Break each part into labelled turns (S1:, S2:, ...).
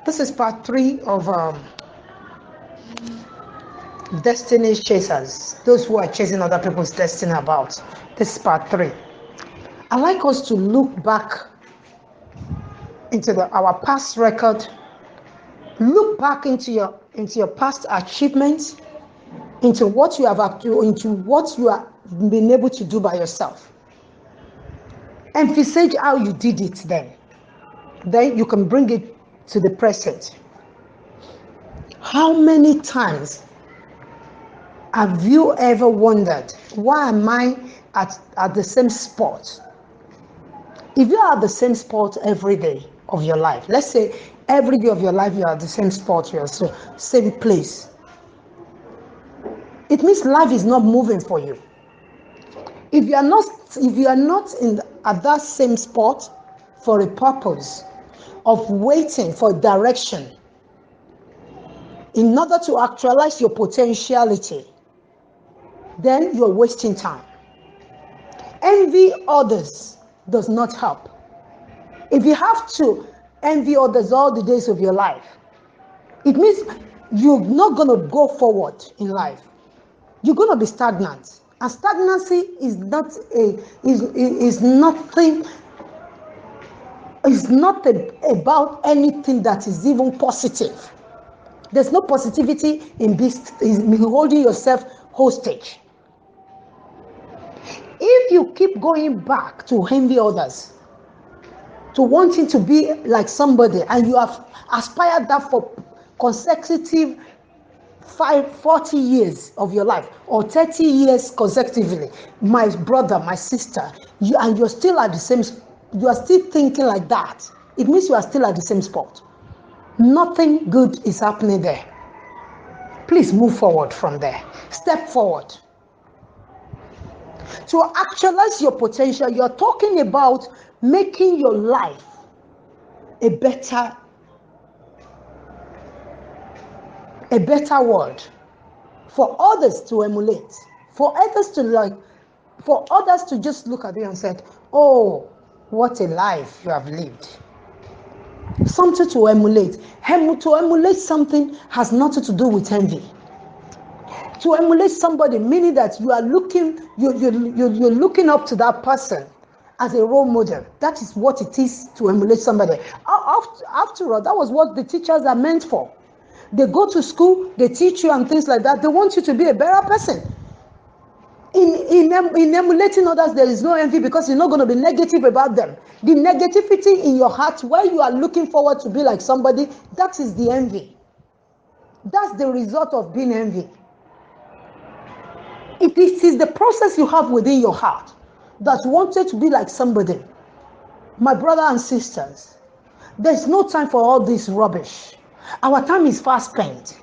S1: This is part 3 of Destiny Chasers, those who are chasing other people's destiny about. This is part 3. I like us to look back into our past record, look back into your past achievements, into what you have been able to do by yourself. Emphasize how you did it then you can bring it to the present. How many times have you ever wondered, why am I at the same spot? If you are at the same spot every day of your life, let's say every day of your life you are at the same spot, you are same place, it means life is not moving for you. If you are not at that same spot for a purpose of waiting for direction in order to actualize your potentiality, then you're wasting time. Envy others does not help. If you have to envy others all the days of your life, it means you're not going to go forward in life. You're going to be stagnant. And stagnancy is not about anything that is even positive. There's no positivity in holding yourself hostage. If you keep going back to envy others, to wanting to be like somebody, and you have aspired that for consecutive 40 years of your life or 30 years consecutively, my brother, my sister, you're still at the same, you are still thinking like that, it means you are still at the same spot. Nothing good is happening there. Please move forward from there. Step forward. To actualize your potential, you're talking about making your life a better world for others to emulate, for others to just look at you and say, oh, what a life you have lived. Something to emulate. To emulate something has nothing to do with envy. To emulate somebody, meaning that you're looking up to that person as a role model. That is what it is to emulate somebody. After all, that was what the teachers are meant for. They go to school, they teach you and things like that. They want you to be a better person. In emulating others, there is no envy, because you're not going to be negative about them. The negativity in your heart, where you are looking forward to be like somebody, that is the envy. That's the result of being envy. It is the process you have within your heart that wanted to be like somebody. My brother and sisters, there's no time for all this rubbish. Our time is fast spent.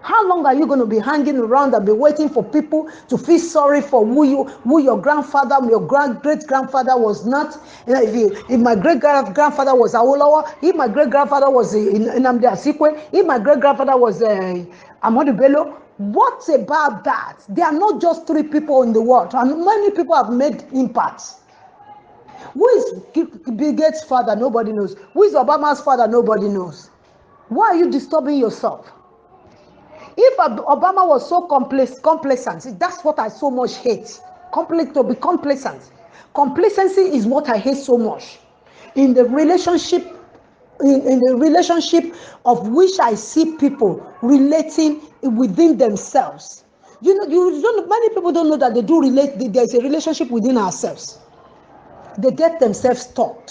S1: How long are you going to be hanging around and be waiting for people to feel sorry for who your grandfather, your great-grandfather was not? If my great-grandfather was Awolowo, if my great-grandfather was Nnamdi Azikiwe, if my great-grandfather was Ahmadu Bello, what about that? There are not just 3 people in the world, and many people have made impacts. Who is Bill Gates' father? Nobody knows. Who is Obama's father? Nobody knows. Why are you disturbing yourself? If Obama was so complacent, that's what I so much hate. To be complacent. Complacency is what I hate so much. In the relationship of which I see people relating within themselves. Many people don't know that they do relate. There's a relationship within ourselves. They get themselves stuck.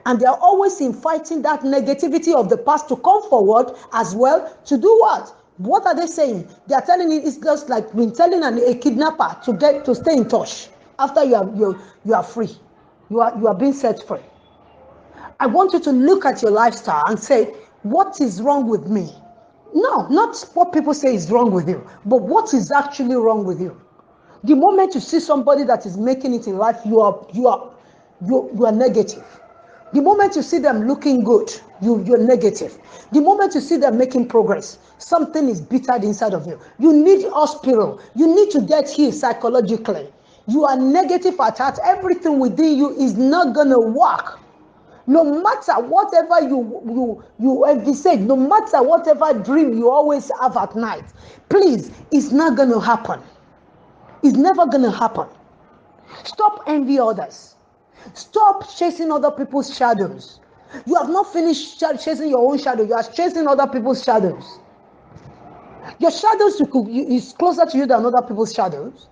S1: And they are always fighting that negativity of the past to come forward as well to do what? What are they saying? They are telling you it's just like being telling a kidnapper to stay in touch after you are free. You are being set free. I want you to look at your lifestyle and say, what is wrong with me? No, not what people say is wrong with you, but what is actually wrong with you. The moment you see somebody that is making it in life, you are negative. The moment you see them looking good, you're negative. The moment you see them making progress, something is bitter inside of you. You need hospital. You need to get healed psychologically. You are negative at heart. Everything within you is not going to work. No matter whatever you envisage, no matter whatever dream you always have at night, please, it's not going to happen. It's never going to happen. Stop envy others. Stop chasing other people's shadows. You have not finished chasing your own shadow. You are chasing other people's shadows. Your shadows is closer to you than other people's shadows.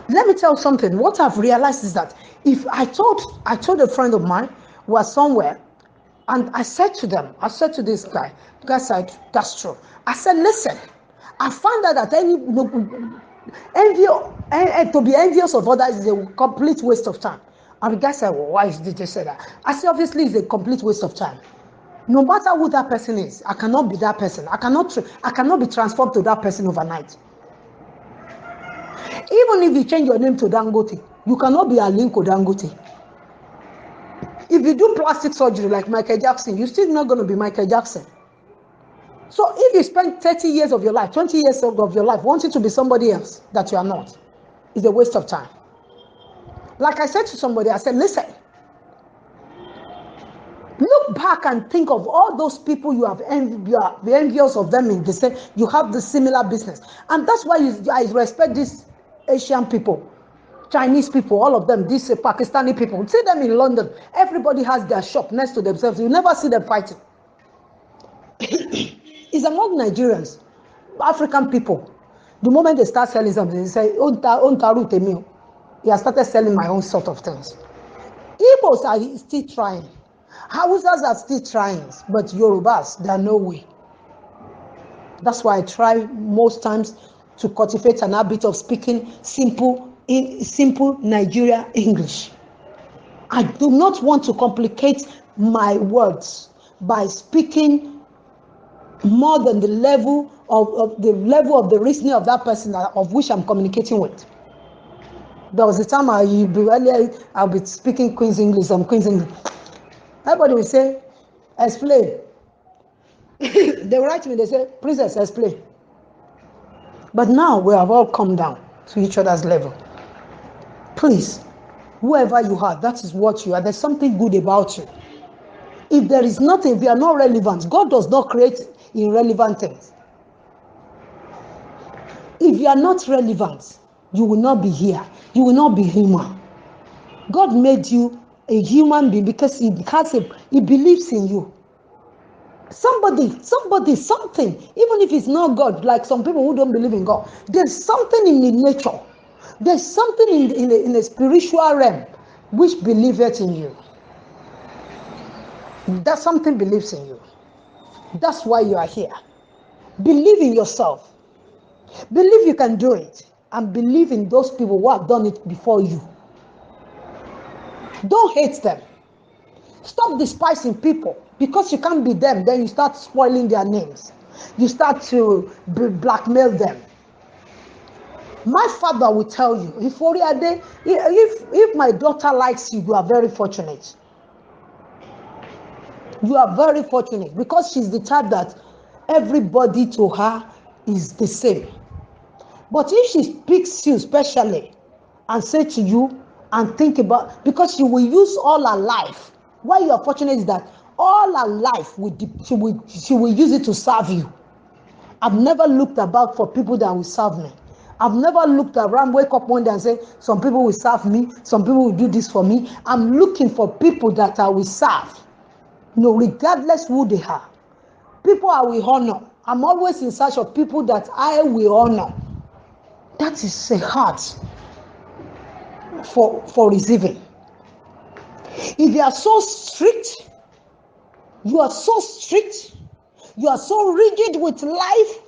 S1: Let me tell you something. What I've realized is that if I told a friend of mine who was somewhere, and I said to this guy, the guy said, that's true. I said, listen, I found out that to be envious of others is a complete waste of time. And the guy said, well, why did you say that? I said, obviously, it's a complete waste of time. No matter who that person is, I cannot be that person. I cannot be transformed to that person overnight. Even if you change your name to Dangote, you cannot be Aliko Dangote. If you do plastic surgery like Michael Jackson, you're still not going to be Michael Jackson. So if you spend 30 years of your life, 20 years of your life wanting to be somebody else that you are not, it's a waste of time. Like I said to somebody, I said, listen, look back and think of all those people you are envious of them in the same, you have the similar business. And that's why I respect these Asian people, Chinese people, all of them, these Pakistani people. See them in London. Everybody has their shop next to themselves. You never see them fighting. It's among Nigerians, African people. The moment they start selling something, they say, he has started selling my own sort of things. Igbos are still trying. Hausas are still trying. But Yorubas, there are no way. That's why I try most times to cultivate an habit of speaking simple Nigeria English. I do not want to complicate my words by speaking more than the level of the reasoning of that person of which I'm communicating with. There was a time I'll be speaking Queen's English, Queen's English. Everybody will say, explain. They write to me, they say, Princess, explain. But now we have all come down to each other's level. Please, whoever you are, that is what you are. There's something good about you. If there is nothing, if you are not relevant, God does not create irrelevant things. If you are not relevant, you will not be here. You will not be human. God made you a human being because he believes in you. Somebody, something, even if it's not God, like some people who don't believe in God, there's something in the nature. There's something in the spiritual realm which believeth in you. That something believes in you. That's why you are here. Believe in yourself. Believe you can do it. And believe in those people who have done it before you. Don't hate them. Stop despising people. Because you can't be them, then you start spoiling their names. You start to blackmail them. My father will tell you, if my daughter likes you, you are very fortunate. You are very fortunate because she's the type that everybody to her is the same. But if she speaks to you specially and say to you and think about, because she will use all her life. Why you are fortunate is that all her life she will use it to serve you. I've never looked about for people that will serve me. I've never looked around, wake up one day and say, some people will serve me, some people will do this for me. I'm looking for people that I will serve. No, regardless who they are. People I will honor. I'm always in search of people that I will honor. That is a heart for receiving. If you are so strict, you are so rigid with life,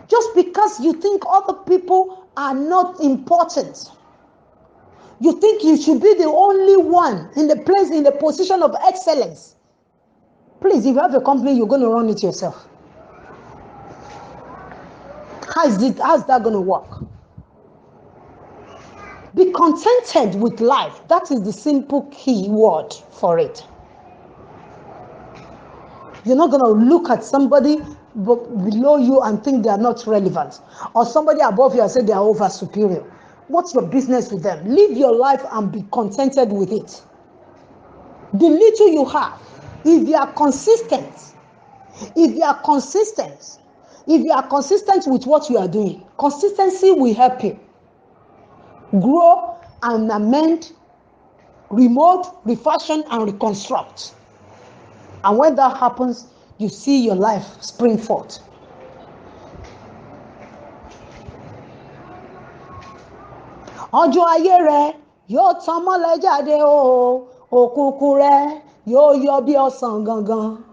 S1: just because you think other people are not important. You think you should be the only one in the position of excellence. Please, if you have a company, you're going to run it yourself. How's that going to work? Be contented with life. That is the simple key word for it. You're not going to look at somebody below you and think they are not relevant. Or somebody above you and say they are over superior. What's your business with them? Live your life and be contented with it. The little you have, if you are consistent, if you are consistent, if you are consistent with what you are doing, consistency will help you grow and amend, remold, refashion, and reconstruct. And when that happens, you see your life spring forth. Ọjọ́ ayé rẹ yóò tàn mọ́lẹ̀ jáde o, òkùnkùn rẹ yóò yọ bí ọ̀sán gangan.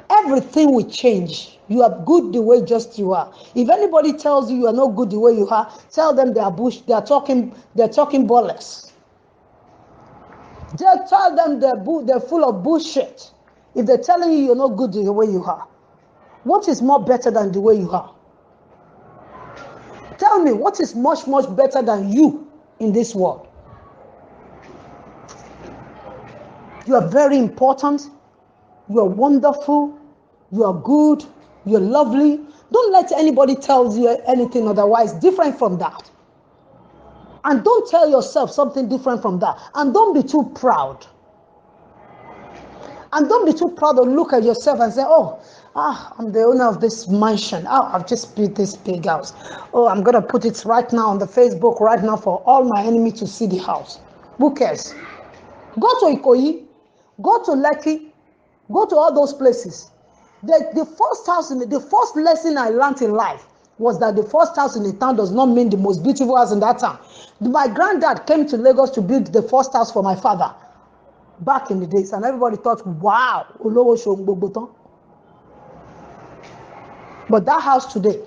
S1: Everything will change. You are good the way just you are. If anybody tells you are not good the way you are, tell them they are talking bollocks. Just tell them they're full of bullshit. If they're telling you you're not good the way you are, what is more better than the way you are? Tell me, what is much, much better than you in this world? You are very important. You are wonderful. You are good. You're lovely. Don't let anybody tell you anything otherwise different from that. And don't tell yourself something different from that. And don't be too proud. And don't be too proud to look at yourself and say, oh, I'm the owner of this mansion. Oh, I've just built this big house. Oh, I'm going to put it right now on the Facebook right now for all my enemies to see the house. Who cares? Go to Ikoyi. Go to Lekki. Go to all those places. The first lesson I learned in life was that the first house in the town does not mean the most beautiful house in that town. My granddad came to Lagos to build the first house for my father back in the days, and everybody thought, wow, Olowo Sohun gbogbo tan. But that house today,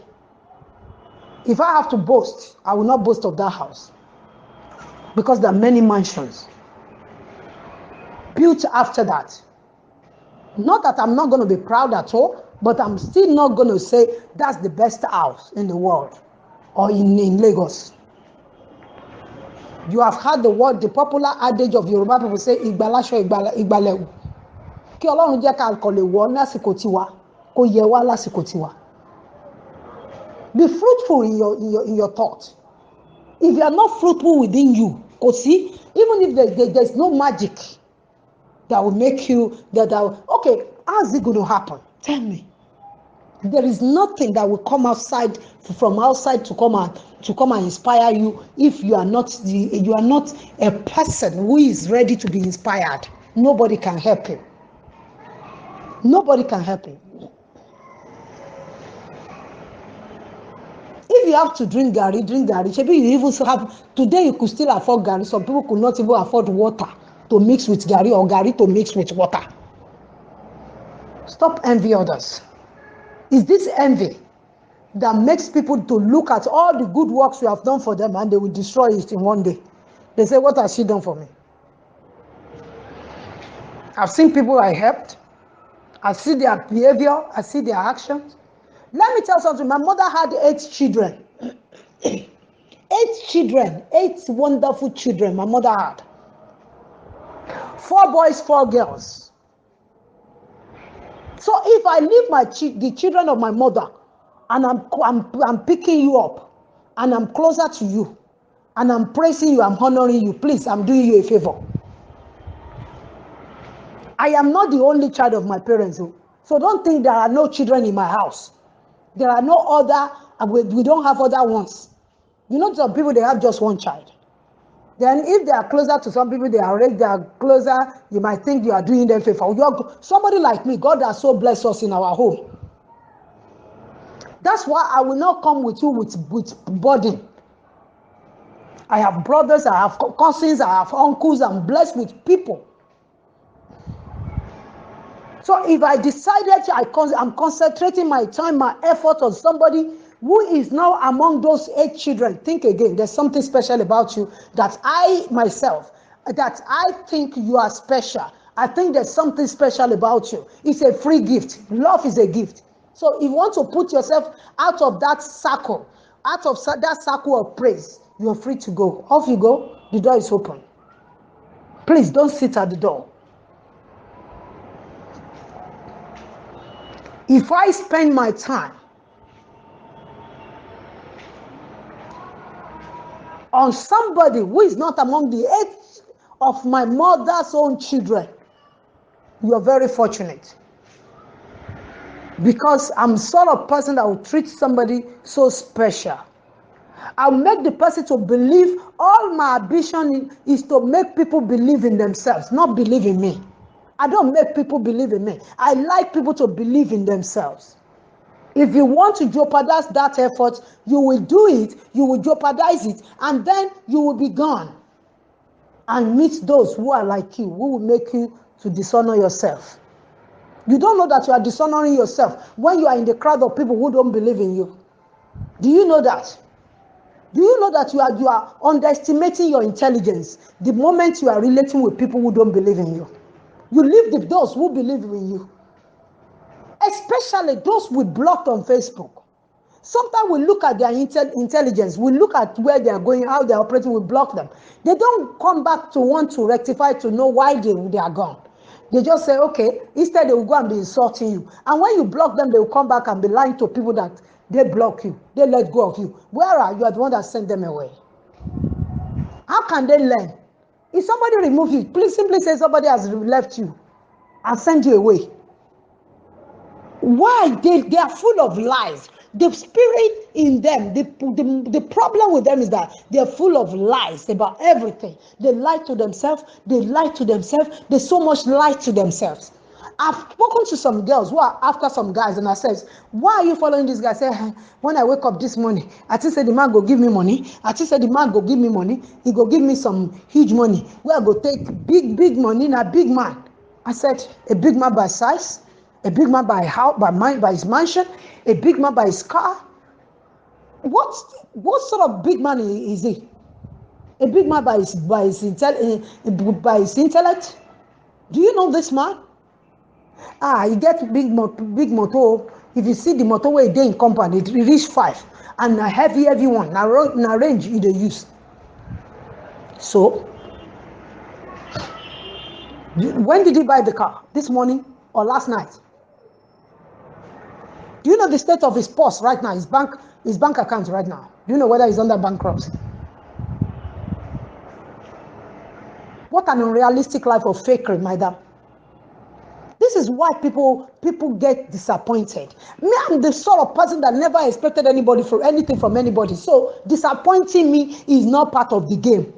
S1: if I have to boast, I will not boast of that house, because there are many mansions built after that. Not that I'm not going to be proud at all, but I'm still not going to say that's the best house in the world or in Lagos. You have heard the popular adage of Yoruba people say, Igbalasho Igbalewu. Kí Ọlọ́run jẹ́ ká kò lè wọ̀ lásìkò tiwa, kó yẹ wá lásìkò tiwa. Be fruitful in your thought. If you are not fruitful within you, even if there's no magic that will make you okay, how's it going to happen? Tell me. There is nothing that will come from outside to come and inspire you if you are not a person who is ready to be inspired. Nobody can help you. Nobody can help you. If you have to drink garri. Maybe you even have today. You could still afford garri. Some people could not even afford water to mix with garri or garri to mix with water. Stop envy others. Is this envy that makes people to look at all the good works you have done for them and they will destroy it in one day? They say, what has she done for me? I've seen people I helped. I see their behavior. I see their actions. Let me tell you something. My mother had 8 children. 8 children. 8 wonderful children my mother had. 4 boys, 4 girls. So if I leave the children of my mother and I'm picking you up and I'm closer to you and I'm praising you, I'm honoring you, please, I'm doing you a favor. I am not the only child of my parents. So don't think there are no children in my house. There are no other, we don't have other ones. You know, some people, they have just one child. Then if they are closer to some people, they are closer, you might think you are doing them a favor. Somebody like me, God has so blessed us in our home. That's why I will not come with you with burden. I have brothers, I have cousins, I have uncles, I'm blessed with people. So if I decided I'm concentrating my time, my effort on somebody who is now among those 8 children, think again, there's something special about you that I think you are special. I think there's something special about you. It's a free gift. Love is a gift. So if you want to put yourself out of that circle of praise, you're free to go. Off you go. The door is open. Please don't sit at the door. If I spend my time on somebody who is not among the 8 of my mother's own children, you are very fortunate. Because I'm sort of person that will treat somebody so special. I'll make the person to believe. All my ambition is to make people believe in themselves, not believe in me. I don't make people believe in me. I like people to believe in themselves. If you want to jeopardize that effort, you will do it, you will jeopardize it, and then you will be gone and meet those who are like you, who will make you to dishonor yourself. You don't know that you are dishonoring yourself when you are in the crowd of people who don't believe in you. Do you know that? Do you know that you are underestimating your intelligence the moment you are relating with people who don't believe in you? You leave those who believe in you. Especially those we blocked on Facebook. Sometimes we look at their intelligence, we look at where they are going, how they are operating, we block them. They don't come back to want to rectify, to know why they are gone. They just say, okay, instead they will go and be insulting you. And when you block them, they will come back and be lying to people that they block you, they let go of you. Where are you? Are the one that sent them away. How can they learn? If somebody removes you, please simply say somebody has left you and send you away. Why? They are full of lies. The spirit in them, the problem with them is that they're full of lies about everything. They lie to themselves, they so much lie to themselves. I've spoken to some girls who are after some guys, and I said, why are you following this guy? I say, when I wake up this morning, I just said the man go give me money. I just said the man go give me money. He go give me some huge money. Where I go take big money, na big man. I said, a big man by size, a big man by house, by his mansion, a big man by his car. What sort of big man is he? A big man by his intellect? Do you know this man? He get big motor. If you see the motor where they in company, it reach 5, and a heavy one. Now range you dey use. So, when did he buy the car? This morning or last night? Do you know the state of his purse right now? His bank account right now. Do you know whether he's under bankruptcy? What an unrealistic life of fakery, madam. This is why people get disappointed. Me, I'm the sort of person that never expected anybody for anything from anybody. So disappointing me is not part of the game.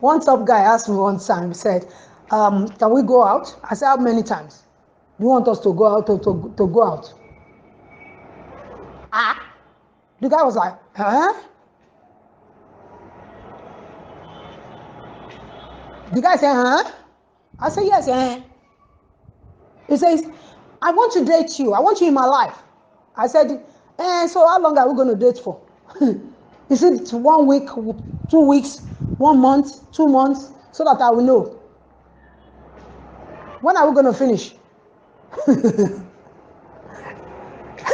S1: One top guy asked me one time, he said, can we go out? I said, how many times? Do you want us to go out to go out? The guy was like, huh? The guy said, huh? I said, yes, He says, I want to date you. I want you in my life. I said, so how long are we going to date for? He said, it's 1 week, 2 weeks, 1 month, 2 months, so that I will know. When are we going to finish?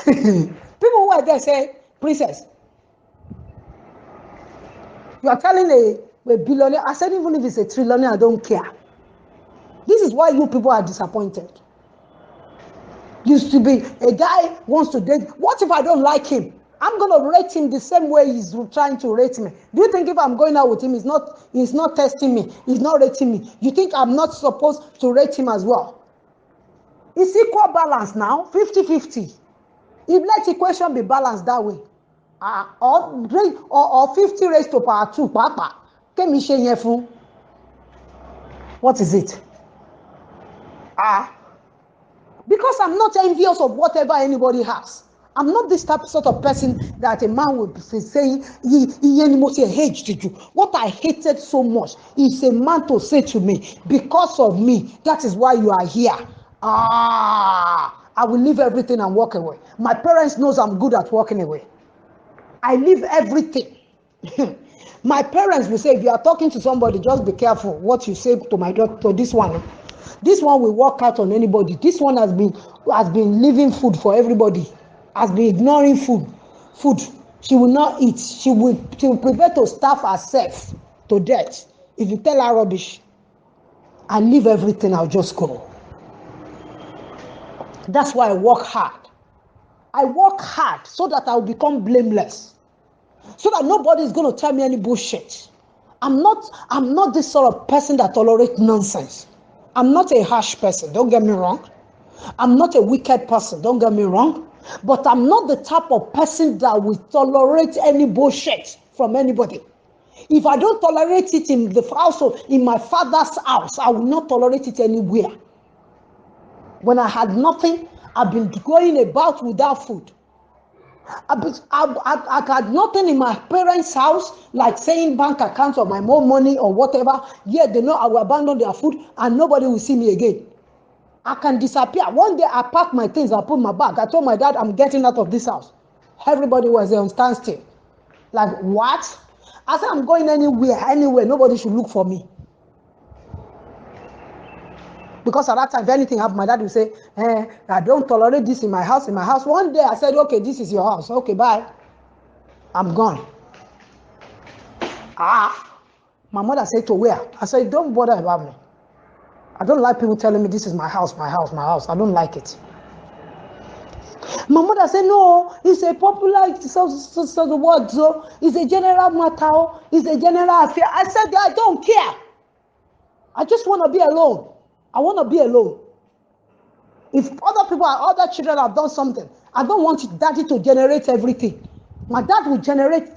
S1: People who are there say, princess, you are telling a billionaire. I said, even if it's a trillionaire, I don't care. This is why you people are disappointed. Used to be a guy wants to date. What if I don't like him? I'm going to rate him the same way he's trying to rate me. Do you think if I'm going out with him, he's not testing me, he's not rating me? You think I'm not supposed to rate him as well? It's equal balance now, 50-50. If let equation be balanced that way, or 50 raised to power 2, papa, what is it? Because I'm not envious of whatever anybody has. I'm not this sort of person that a man would be saying, what I hated so much is a man to say to me, because of me, that is why you are here. I will leave everything and walk away. My parents knows I'm good at walking away. I leave everything. My parents will say, if you are talking to somebody, just be careful what you say to my daughter, to this one. This one will walk out on anybody. This one has been leaving food for everybody. Has been ignoring food. She will not eat. She will prefer to starve herself to death. If you tell her rubbish, I leave everything, I'll just go. That's why I work hard. I work hard so that I'll become blameless. so that nobody is going to tell me any bullshit. I'm not this sort of person that tolerates nonsense. I'm not a harsh person, don't get me wrong. I'm not a wicked person, don't get me wrong. But I'm not the type of person that will tolerate any bullshit from anybody. If I don't tolerate it in the household, in my father's house, I will not tolerate it anywhere. When I had nothing, I've been going about without food. I had nothing in my parents' house, like saying bank accounts or my own money or whatever. Yet they know I will abandon their food and nobody will see me again. I can disappear. One day I packed my things, I put my bag. I told my dad, I'm getting out of this house. Everybody was there on standstill. Like, what? I said, I'm going anywhere. Nobody should look for me. Because at that time, if anything happened, my dad would say, I don't tolerate this in my house. One day I said, okay, this is your house. Okay, bye. I'm gone. My mother said, to where? I said, don't bother about me. I don't like people telling me this is my house. I don't like it. My mother said, no, it's a popular, the word, so it's a general matter, it's a general affair. I said, I don't care. I just want to be alone. I want to be alone. If other children have done something, I don't want daddy to generate everything. My dad will generate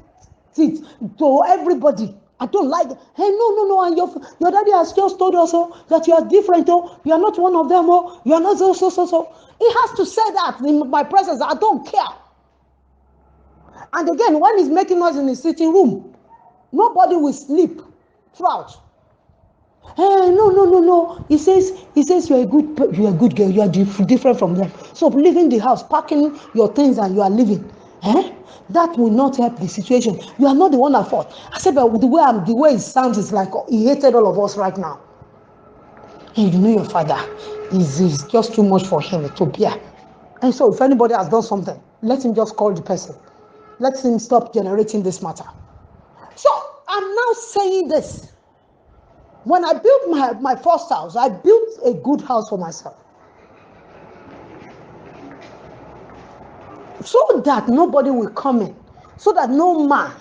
S1: it to everybody. I don't like it. Hey, no, and your daddy has just told us that you are different, you are not one of them, you are not so. He has to say that in my presence. I don't care. And again, when he's making noise in his sitting room, nobody will sleep throughout. Hey, no. He says you're a good girl. You are different from them. So leaving the house, packing your things, and you are leaving. That will not help the situation. You are not the one at fault. I said, but the way it sounds is like he hated all of us right now. Hey, you know your father is just too much for him to bear. And so if anybody has done something, let him just call the person. Let him stop generating this matter. So I'm now saying this. When I built my first house, I built a good house for myself. So that nobody will come in. So that no man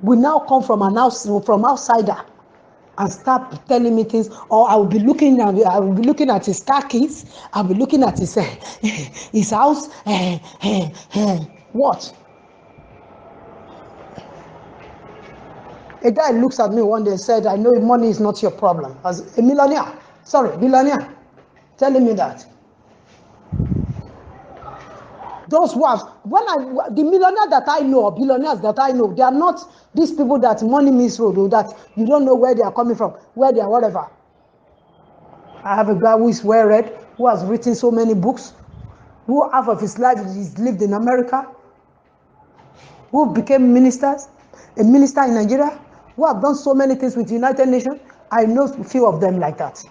S1: will now come from outsider and start telling me things. Or I will be looking at his car keys. I'll be looking at his house. What? A guy looks at me one day and said, I know money is not your problem. As a billionaire, telling me that. Those who have, the millionaires that I know, or billionaires that I know, they are not these people that money misroad, or that you don't know where they are coming from, where they are, whatever. I have a guy who is well read, who has written so many books, who half of his life he's lived in America, who became a minister in Nigeria, who have done so many things with the United Nations. I know a few of them like that.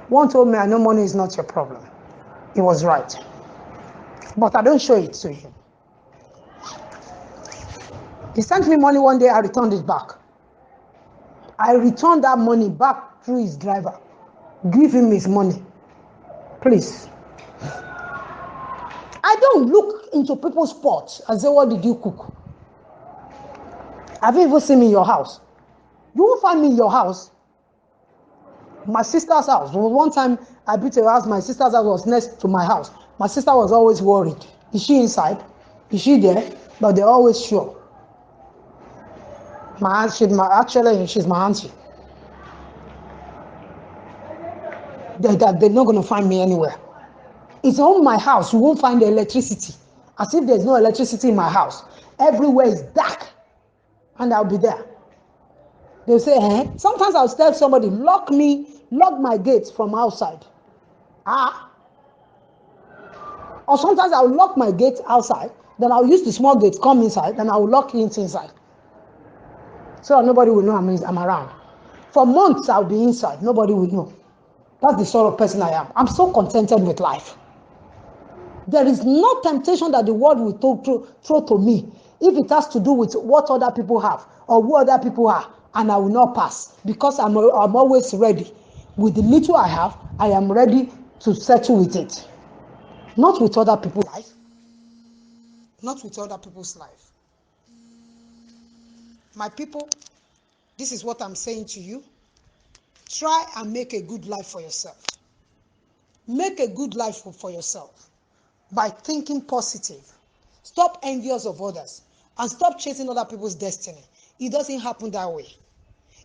S1: One told me, I know money is not your problem. He was right. But I don't show it to him. He sent me money one day, I returned it back. I returned that money back through his driver. Give him his money. Please. I don't look into people's pots and say, what did you cook? Have you even seen me in your house? You won't find me in your house. My sister's house. One time I built a house, my sister's house was next to my house. My sister was always worried. Is she inside? Is she there? But they're always sure. She's my auntie. They're not going to find me anywhere. It's on my house. You won't find the electricity. As if there's no electricity in my house. Everywhere is dark. And I'll be there. They'll say, Sometimes I'll tell somebody, lock my gates from outside. Or sometimes I'll lock my gate outside, then I'll use the small gate, come inside, and I'll lock it inside. So nobody will know I'm around. For months I'll be inside, nobody will know. That's the sort of person I am. I'm so contented with life. There is no temptation that the world will throw to me if it has to do with what other people have or who other people are, and I will not pass because I'm always ready. With the little I have, I am ready to settle with it. Not with other people's life. not with other people's life. My people, this is what I'm saying to you. Try and make a good life for yourself. Make a good life for yourself by thinking positive. Stop envious of others and stop chasing other people's destiny. It doesn't happen that way.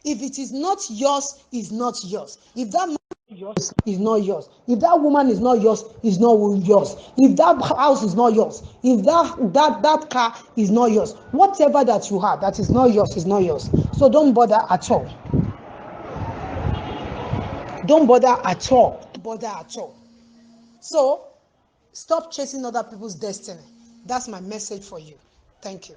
S1: If it is not yours, it's not yours. If that man is yours, it's not yours. If that woman is not yours, it's not yours. If that house is not yours, if that car is not yours, whatever that you have that is not yours is not yours. So don't bother at all. Don't bother at all. Don't bother at all. So stop chasing other people's destiny. That's my message for you. Thank you.